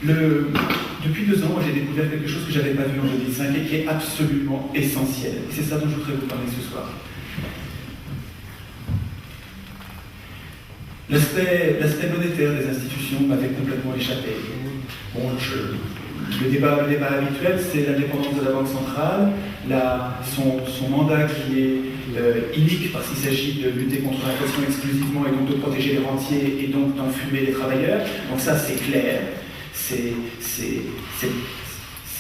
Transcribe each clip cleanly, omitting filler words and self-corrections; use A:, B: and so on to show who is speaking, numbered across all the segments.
A: Depuis 2 ans, j'ai découvert quelque chose que je n'avais pas vu en 2005 et qui est absolument essentiel. Et c'est ça dont je voudrais vous parler ce soir. L'aspect monétaire des institutions m'avait complètement échappé. Bon, le débat habituel, c'est l'indépendance de la Banque centrale, son mandat qui est inique parce qu'il s'agit de lutter contre l'inflation exclusivement et donc de protéger les rentiers et donc d'enfumer les travailleurs. Donc ça, c'est clair, c'est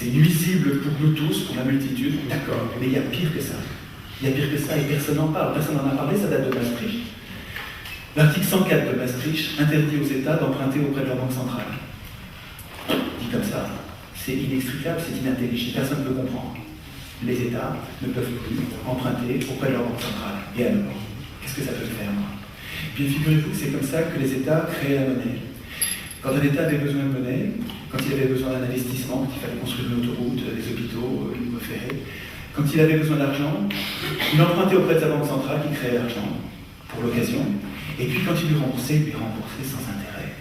A: nuisible pour nous tous, pour la multitude, d'accord, mais il y a pire que ça. Il y a pire que ça et personne n'en parle. Personne n'en a parlé, ça date de Maastricht. L'article 104 de Maastricht interdit aux États d'emprunter auprès de la Banque centrale. Dit comme ça, c'est inextricable, c'est inintelligible, personne ne peut comprendre. Les États ne peuvent plus emprunter auprès de leur Banque centrale. Et alors, qu'est-ce que ça peut faire, moi? Bien, figurez-vous que c'est comme ça que les États créent la monnaie. Quand un État avait besoin de monnaie, quand il avait besoin d'un investissement, quand il fallait construire une autoroute, des hôpitaux, une voie ferrée, quand il avait besoin d'argent, il empruntait auprès de sa Banque centrale qui créait l'argent pour l'occasion. Et puis quand il lui remboursait sans intérêt.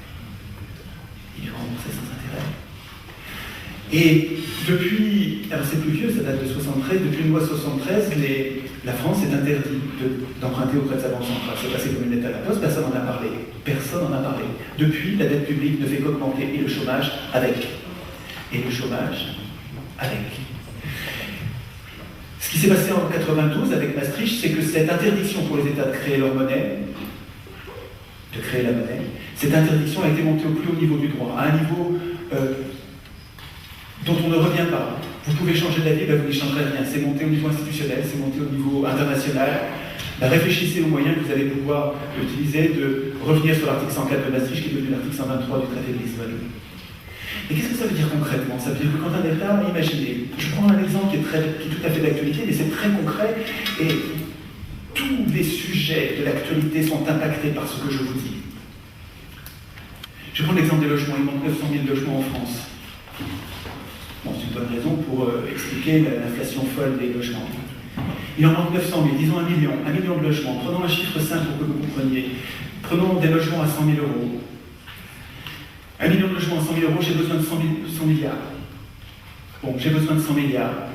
A: Il lui remboursait sans intérêt. Et depuis, alors c'est plus vieux, ça date de 73, depuis une loi 73, la France est interdite d'emprunter auprès de sa Banque centrale. C'est passé comme une lettre à la poste, personne n'en a parlé. Personne n'en a parlé. Depuis, la dette publique ne fait qu'augmenter et le chômage avec. Et le chômage avec. Ce qui s'est passé en 92 avec Maastricht, c'est que cette interdiction pour les États de créer leur monnaie, de créer la monnaie, cette interdiction a été montée au plus haut niveau du droit, à un niveau dont on ne revient pas. Vous pouvez changer d'avis, vous n'y changerez rien. C'est monté au niveau institutionnel, c'est monté au niveau international. Réfléchissez aux moyens que vous allez pouvoir utiliser de revenir sur l'article 104 de Maastricht, qui est devenu l'article 123 du traité de Lisbonne. Et qu'est-ce que ça veut dire concrètement? Ça veut dire que quand un État, imaginez, je prends un exemple qui est tout à fait d'actualité, mais c'est très concret, et tous les sujets de l'actualité sont impactés par ce que je vous dis. Je prends l'exemple des logements. Il manque 900 000 logements en France. Bon, c'est une bonne raison pour expliquer l'inflation folle des logements. Il en manque 900 000, disons 1 million de logements. Prenons un chiffre simple pour que vous compreniez. Prenons des logements à 100 000 euros. 1 million de logements à 100 000 euros, j'ai besoin de 100 milliards. Bon, j'ai besoin de 100 milliards.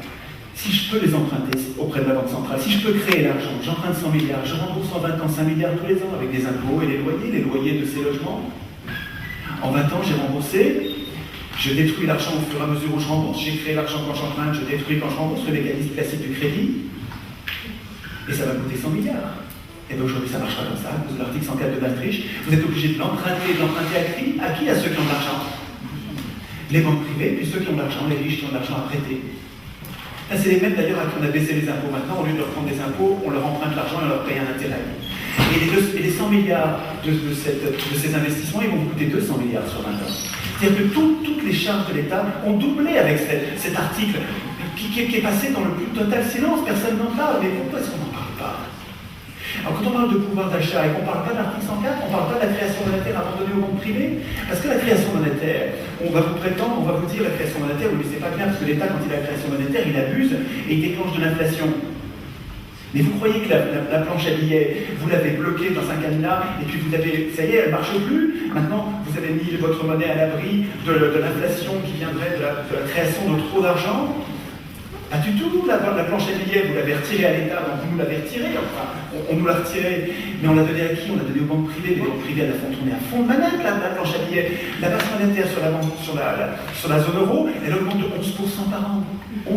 A: Si je peux les emprunter auprès de la Banque centrale, si je peux créer l'argent, j'emprunte 100 milliards, je rembourse en 20 ans 5 milliards tous les ans avec des impôts et les loyers de ces logements. En 20 ans, j'ai remboursé, je détruis l'argent au fur et à mesure où je rembourse, j'ai créé l'argent quand j'emprunte, je détruis quand je rembourse, le mécanisme classique du crédit, et ça va coûter 100 milliards. Et bien aujourd'hui, ça ne marche pas comme ça, à cause de l'article 104 de Maastricht, vous êtes obligé de l'emprunter à qui? À ceux qui ont de l'argent. Les banques privées, puis ceux qui ont de l'argent, les riches qui ont de l'argent à prêter. C'est les mêmes d'ailleurs à qui on a baissé les impôts maintenant, au lieu de leur prendre des impôts, on leur emprunte l'argent et on leur paye un intérêt. Et les 100 milliards de ces investissements, ils vont vous coûter 200 milliards sur 20 ans. C'est-à-dire que toutes les charges de l'État ont doublé avec cet article qui est passé dans le plus total silence, personne n'en parle, mais pourquoi est-ce qu'on n'en parle pas? Alors quand on parle de pouvoir d'achat et qu'on ne parle pas de l'article 104, on ne parle pas de la création monétaire abandonnée aux banques privées, parce que la création monétaire, on va vous prétendre, on va vous dire la création monétaire, oui mais c'est pas bien, parce que l'État quand il a la création monétaire, il abuse et il déclenche de l'inflation. Mais vous croyez que la planche à billets, vous l'avez bloquée dans un cadenas, et puis vous avez, ça y est, elle ne marche plus. Maintenant, vous avez mis votre monnaie à l'abri de l'inflation qui viendrait de la création de trop d'argent. Pas du tout, la planche à billets, vous l'avez retirée à l'État, donc vous nous l'avez retirée, enfin, on nous l'a retirée, mais on l'a donnée à qui? On l'a donnée aux banques privées, les banques privées, elles la font tourner à fond de manette, la planche à billets. La base monétaire sur la zone euro, elle augmente de 11% par an. 11%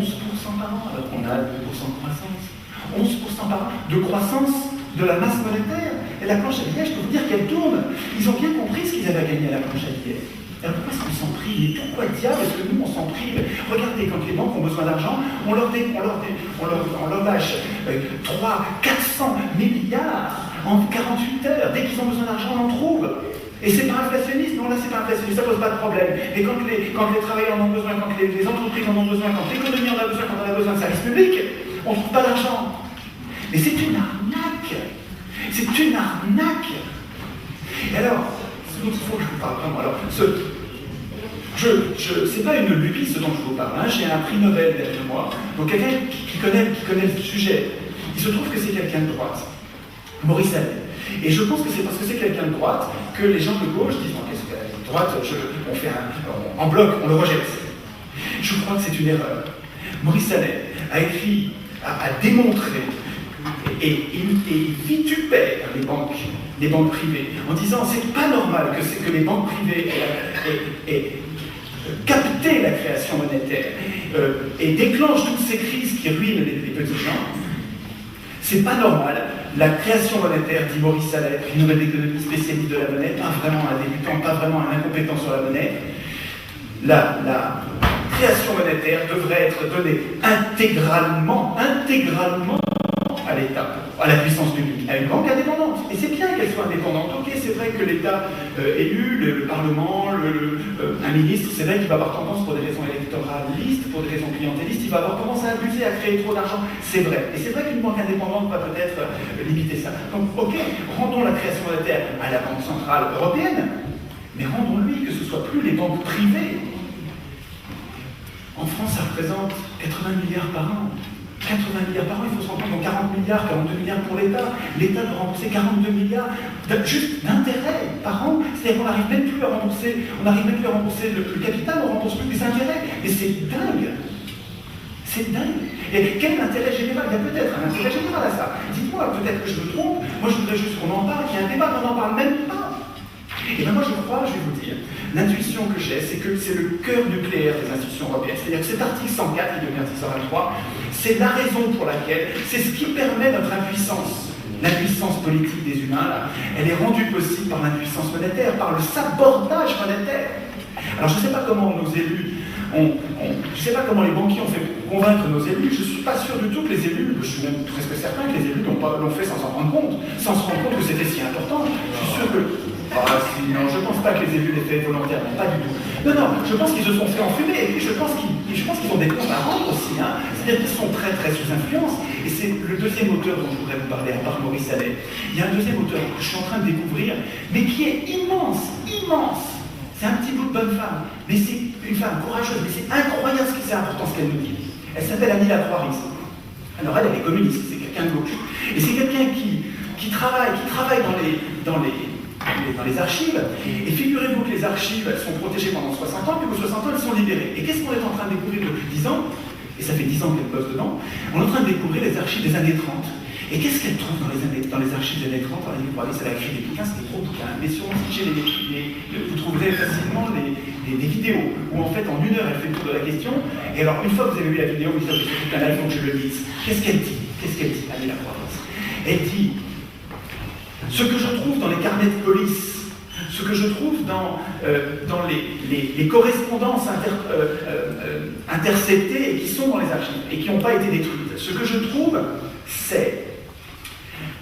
A: par an, alors qu'on a 2% de croissance. 11% par an de croissance de la masse monétaire. Et la planche à billets, je peux vous dire qu'elle tourne. Ils ont bien compris ce qu'ils avaient à gagner à la planche à billets. Alors pourquoi est-ce qu'on s'en prive? Et pourquoi diable est-ce que nous on s'en prive? Regardez, quand les banques ont besoin d'argent, on leur lâche 400 milliards en 48 heures. Dès qu'ils ont besoin d'argent, on en trouve. Et c'est pas inflationniste, non là c'est pas inflationniste, ça pose pas de problème. Et quand les travailleurs en ont besoin, quand les entreprises en ont besoin, quand l'économie en a besoin, quand on a besoin de services publics, on ne trouve pas d'argent. Mais c'est une arnaque. C'est une arnaque. Et alors, ce dont il faut que je vous parle vraiment, alors, c'est pas une lubie ce dont je vous parle, hein. J'ai un prix Nobel derrière moi, donc quelqu'un qui connaît le sujet. Il se trouve que c'est quelqu'un de droite, Maurice Allais. Et je pense que c'est parce que c'est quelqu'un de droite que les gens de gauche disent, qu'est-ce que droite, on fait en bloc, on le rejette. Je crois que c'est une erreur. Maurice Allais a écrit, a démontré, et il vitupère les banques privées, en disant c'est pas normal que les banques privées aient capté la création monétaire et déclenchent toutes ces crises qui ruinent les petits gens. C'est pas normal. La création monétaire, dit Maurice Allais, une nouvelle économie spécialiste de la monnaie, pas vraiment un débutant, pas vraiment un incompétent sur la monnaie. La création monétaire devrait être donnée intégralement à l'État, à la puissance publique, à une banque indépendante. Et c'est bien qu'elle soit indépendante. Ok, c'est vrai que l'État élu, le Parlement, un ministre, c'est vrai qu'il va avoir tendance, pour des raisons électoralistes, pour des raisons clientélistes, il va avoir tendance à abuser, à créer trop d'argent. C'est vrai. Et c'est vrai qu'une banque indépendante va peut-être limiter ça. Donc, ok, rendons la création monétaire à la Banque centrale européenne, mais rendons-lui que ce ne soit plus les banques privées. En France, ça représente 80 milliards par an. 80 milliards par an, il faut se rendre compte, donc 40 milliards, 42 milliards pour l'État. L'État doit rembourser 42 milliards juste d'intérêts par an. C'est-à-dire qu'on n'arrive même plus à rembourser, le capital, on ne rembourse plus les intérêts. Et c'est dingue. C'est dingue. Et quel intérêt général? Il y a peut-être un intérêt général à ça. Dites-moi, peut-être que je me trompe. Moi, je voudrais juste qu'on en parle, qu'il y ait un débat, mais on n'en parle même pas. Et bien moi je crois, je vais vous dire, l'intuition que j'ai, c'est que c'est le cœur nucléaire des institutions européennes. C'est-à-dire que cet article 104, qui devient article 123, c'est la raison pour laquelle, c'est ce qui permet notre impuissance. L'impuissance politique des humains, là, elle est rendue possible par l'impuissance monétaire, par le sabordage monétaire. Alors je ne sais pas comment nos élus je ne sais pas comment les banquiers ont fait convaincre nos élus. Je ne suis pas sûr du tout que les élus, je suis même presque certain que les élus l'ont fait sans s'en rendre compte, sans se rendre compte que c'était si important. Je suis sûr que... non, je ne pense pas que les élus l'aient fait volontairement, pas du tout. Non, je pense qu'ils se sont fait enfumer, et puis je pense qu'ils ont des comptes à rendre aussi. C'est-à-dire qu'ils sont très très sous influence. Et c'est le deuxième auteur dont je voudrais vous parler, à part Maurice Allais. Il y a un deuxième auteur que je suis en train de découvrir, mais qui est immense. C'est un petit bout de bonne femme, mais c'est une femme courageuse, mais c'est incroyable ce qui c'est important ce qu'elle nous dit. Elle s'appelle Annie Lacroix. Alors elle est communiste, c'est quelqu'un de gauche. Et c'est quelqu'un qui travaille dans les archives, et figurez-vous que les archives, elles sont protégées pendant 60 ans, puis au 60 ans, elles sont libérées. Et qu'est-ce qu'on est en train de découvrir depuis 10 ans? Et ça fait 10 ans qu'elle bosse dedans. On est en train de découvrir les archives des années 30. Et qu'est-ce qu'elle trouve dans les archives des années 30? Alors, vous voyez, elle a écrit des bouquins, c'est des gros bouquins. Mais sur vous trouverez facilement des vidéos où, en fait, en une heure, elle fait le tour de la question. Et alors, une fois que vous avez vu la vidéo, vous dites, c'est tout un live, donc je le lise. Qu'est-ce qu'elle dit? Annie Lacroix. Elle dit, ce que je trouve dans les carnets de police, ce que je trouve dans les correspondances interceptées et qui sont dans les archives et qui n'ont pas été détruites, ce que je trouve, c'est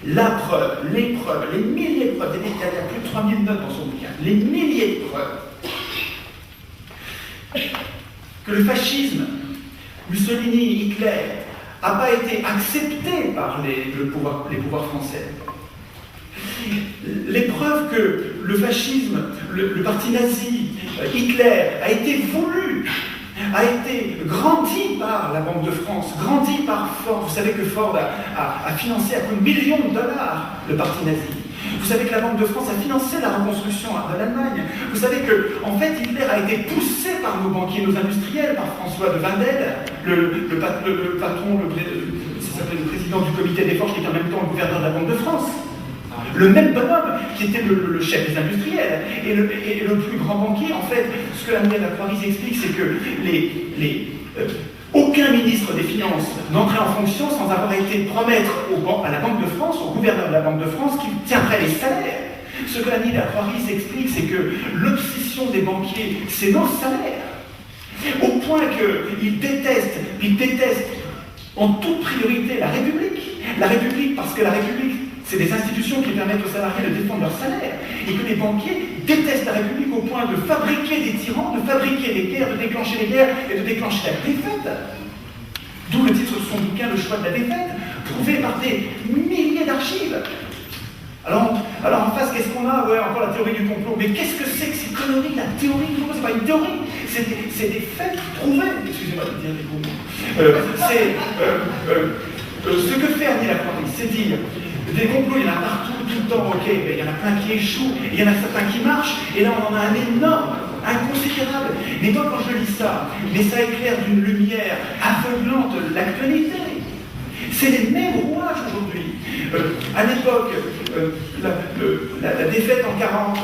A: la preuve, les preuves, les milliers de preuves, il y a plus de 3000 notes dans son bouquin, les milliers de preuves que le fascisme, Mussolini, Hitler, n'a pas été accepté par les pouvoirs français. Les preuves que le fascisme, le parti nazi, Hitler, a été voulu, a été grandi par la Banque de France, grandi par Ford. Vous savez que Ford a financé à coups de millions de dollars le parti nazi. Vous savez que la Banque de France a financé la reconstruction de l'Allemagne. Vous savez que, en fait, Hitler a été poussé par nos banquiers, nos industriels, par François de Wendel, le patron, ça s'appelait le président du comité des forges, qui était en même temps le gouverneur de la Banque de France. Le même bonhomme qui était le chef des industriels et le plus grand banquier. En fait, ce que Annie Lacroix explique, c'est que aucun ministre des Finances n'entrait en fonction sans avoir été promettre à la Banque de France, au gouverneur de la Banque de France, qu'il tiendrait les salaires. Ce que Annie Lacroix explique, c'est que l'obsession des banquiers, c'est nos salaires. Au point qu'ils détestent en toute priorité la République. La République, parce que la République, c'est des institutions qui permettent aux salariés de défendre leur salaire, et que les banquiers détestent la République au point de fabriquer des tyrans, de fabriquer des guerres, de déclencher les guerres et de déclencher la défaite. D'où le titre de son bouquin, Le choix de la défaite, prouvé par des milliers d'archives. Alors en face, qu'est-ce qu'on a? Ouais, encore la théorie du complot. Mais qu'est-ce que c'est que ces conneries? La théorie du complot, c'est pas une théorie, c'est des faits prouvés. Excusez-moi de dire des gros mots. Ce que fait Annie Lacroix, c'est dire Des complots, il y en a partout, tout le temps, ok, mais il y en a plein qui échouent, et il y en a certains qui marchent, et là on en a un énorme, inconsidérable. Mais moi quand je lis ça, mais ça éclaire d'une lumière aveuglante l'actualité. C'est les mêmes rouages aujourd'hui. À l'époque, la défaite en 40,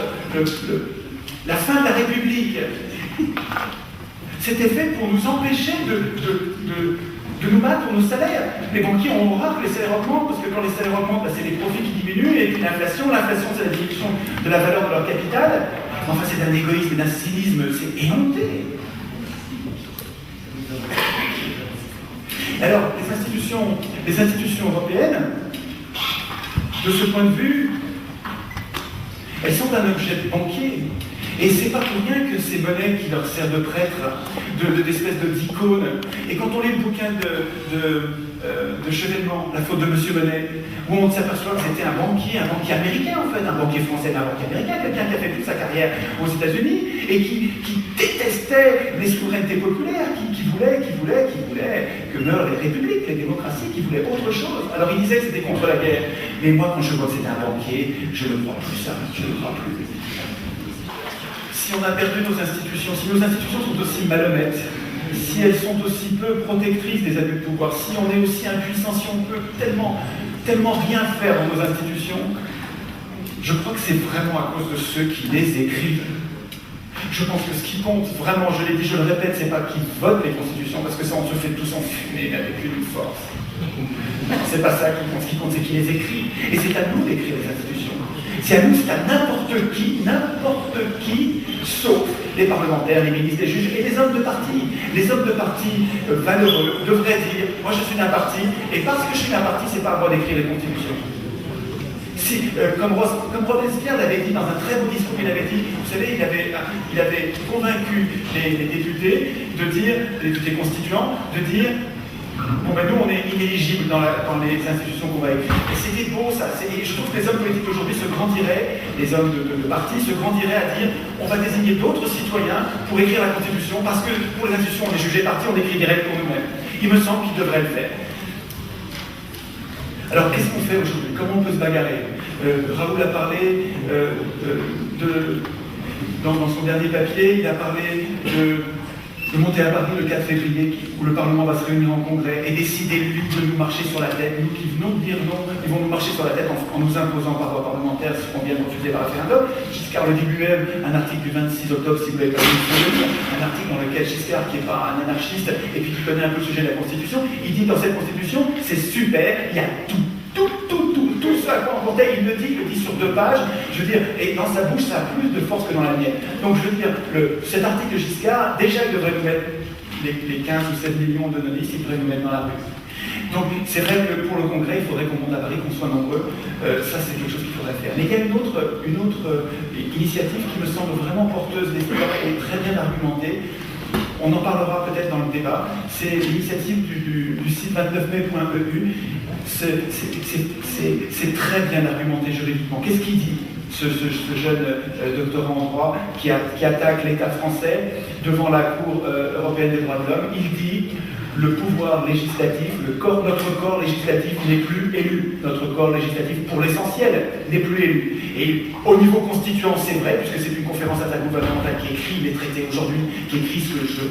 A: la fin de la République, c'était fait pour nous empêcher de nous battre pour nos salaires. Les banquiers ont horreur que les salaires augmentent, parce que quand les salaires augmentent, c'est les profits qui diminuent, et puis l'inflation, c'est la diminution de la valeur de leur capital. Enfin, c'est d'un égoïsme et d'un cynisme, c'est éhonté. Alors, les institutions européennes, de ce point de vue, elles sont un objet banquier. Et c'est pas pour rien que ces monnaies qui leur servent de prêtre, d'espèces d'icônes. Et quand on lit le bouquin de Chevènement, La faute de Monsieur Monet, où on s'aperçoit que c'était un banquier américain en fait, un banquier français, un banquier américain, quelqu'un qui a fait toute sa carrière aux États-Unis et qui détestait les souverainetés populaires, qui voulait que meurent les républiques, les démocraties, qui voulait autre chose. Alors il disait que c'était contre la guerre. Mais moi, quand je vois que c'était un banquier, je ne crois plus ça, je ne crois plus. Si on a perdu nos institutions, si nos institutions sont aussi malhonnêtes, si elles sont aussi peu protectrices des abus de pouvoir, si on est aussi impuissant, si on peut tellement rien faire dans nos institutions, je crois que c'est vraiment à cause de ceux qui les écrivent. Je pense que ce qui compte vraiment, je l'ai dit, je le répète, c'est pas qui votent les constitutions, parce que ça on se fait tous enfumer avec une force. C'est pas ça qui compte, ce qui compte c'est qui les écrit. Et c'est à nous d'écrire les institutions. C'est à nous, c'est à n'importe qui, sauf les parlementaires, les ministres, les juges et les hommes de parti. Les hommes de parti valeureux devraient dire, moi je suis d'un parti, et parce que je suis d'un parti, c'est pas à moi d'écrire les constitutions. Si, comme Robespierre l'avait dit dans un très beau discours, il avait dit, vous savez, il avait convaincu les députés de dire, les députés constituants, de dire, bon ben nous on est inéligibles dans les institutions qu'on va écrire. Et c'était beau ça, et je trouve que les hommes politiques aujourd'hui se grandiraient, les hommes de parti se grandiraient à dire, on va désigner d'autres citoyens pour écrire la Constitution, parce que pour les institutions on est jugé parti, on écrit des règles pour nous-mêmes. Il me semble qu'ils devraient le faire. Alors qu'est-ce qu'on fait aujourd'hui? Comment on peut se bagarrer? Raoul a parlé dans son dernier papier, il a parlé de monter à Paris le 4 février, où le Parlement va se réunir en congrès et décider, lui, de nous marcher sur la tête. Nous qui venons de dire non, ils vont nous marcher sur la tête en nous imposant par voie parlementaire ce qu'on vient de refuser par référendum. Giscard le dit lui-même, un article du 26 octobre, si vous l'avez pas vu, un article dans lequel Giscard, qui n'est pas un anarchiste et puis qui connaît un peu le sujet de la Constitution, il dit dans cette Constitution, c'est super, il y a tout ce à quoi on comptait, il le dit sur 2 pages, je veux dire, et dans sa bouche, ça a plus de force que dans la mienne. Donc je veux dire, cet article de Giscard, déjà il devrait nous mettre les 15 ou 7 millions de nonistes, il devrait nous mettre dans la rue. Donc c'est vrai que pour le Congrès, il faudrait qu'on monte à Paris, qu'on soit nombreux, ça c'est quelque chose qu'il faudrait faire. Mais il y a une autre initiative qui me semble vraiment porteuse d'espoir et très bien argumentée. On en parlera peut-être dans le débat. C'est l'initiative du site 29mai.eu. C'est très bien argumenté juridiquement. Qu'est-ce qu'il dit, ce jeune doctorant en droit qui attaque l'État français devant la Cour européenne des droits de l'homme? Il dit le pouvoir législatif, notre corps législatif n'est plus élu. Notre corps législatif, pour l'essentiel, n'est plus élu. Et au niveau constituant, c'est vrai, puisque c'est une conférence intergouvernementale qui écrit les traités aujourd'hui, qui écrit ce que je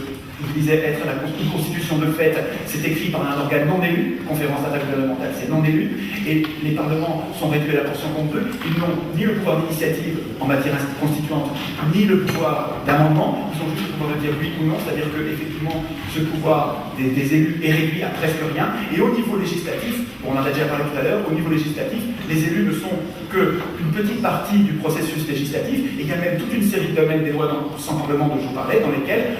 A: disais être une constitution de fait, c'est écrit par un organe non élu, conférence intergouvernementale, c'est non élu, et les parlements sont réduits à la portion qu'on peut, ils n'ont ni le pouvoir d'initiative en matière constituante, ni le pouvoir d'amendement, ils ont juste le pouvoir de dire oui ou non, c'est-à-dire que effectivement ce pouvoir des élus est réduit à presque rien, et au niveau législatif, on en a déjà parlé tout à l'heure, au niveau législatif, les élus ne sont qu'une petite partie du processus législatif, et il y a même toute une série de domaines des lois sans parlement dont je vous parlais, dans lesquels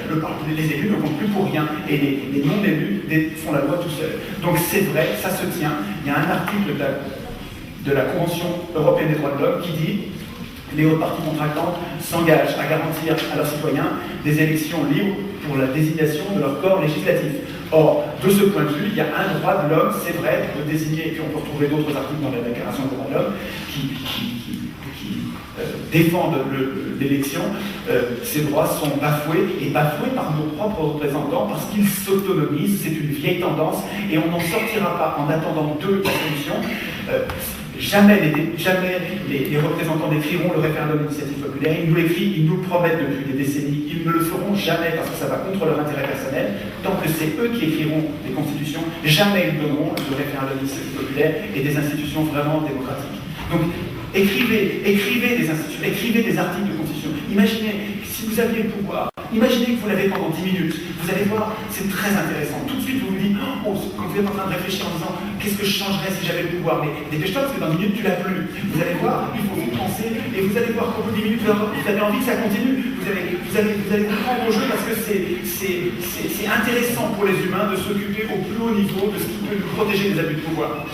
A: les élus ne comptent plus pour rien, et les non-élus font la loi tout seuls. Donc c'est vrai, ça se tient. Il y a un article de la Convention européenne des droits de l'homme qui dit les hautes parties contractantes s'engagent à garantir à leurs citoyens des élections libres pour la désignation de leur corps législatif. Or, de ce point de vue, il y a un droit de l'homme, c'est vrai, de désigner, et puis on peut retrouver d'autres articles dans la Déclaration des droits de l'homme qui défendent l'élection, ces droits sont bafoués, et bafoués par nos propres représentants, parce qu'ils s'autonomisent, c'est une vieille tendance, et on n'en sortira pas en attendant la solution. Jamais les représentants n'écriront le référendum d'initiative populaire, ils nous le promettent depuis des décennies, ils ne le feront jamais parce que ça va contre leur intérêt personnel. Tant que c'est eux qui écriront les constitutions, jamais ils donneront le référendum d'initiative populaire et des institutions vraiment démocratiques. Donc, écrivez des articles de constitution. Imaginez, si vous aviez le pouvoir, imaginez que vous l'avez pendant 10 minutes. Vous allez voir, c'est très intéressant. Tout de suite, vous vous dites, oh, quand vous êtes en train de réfléchir en disant, qu'est-ce que je changerais si j'avais le pouvoir? Mais dépêche-toi parce que dans 10 minutes, tu l'as plus. Vous allez voir, il faut vous penser, et vous allez voir qu'au bout de 10 minutes, vous avez envie que ça continue. Vous allez vous prendre au jeu parce que c'est intéressant pour les humains de s'occuper au plus haut niveau de ce qui peut nous protéger des abus de pouvoir.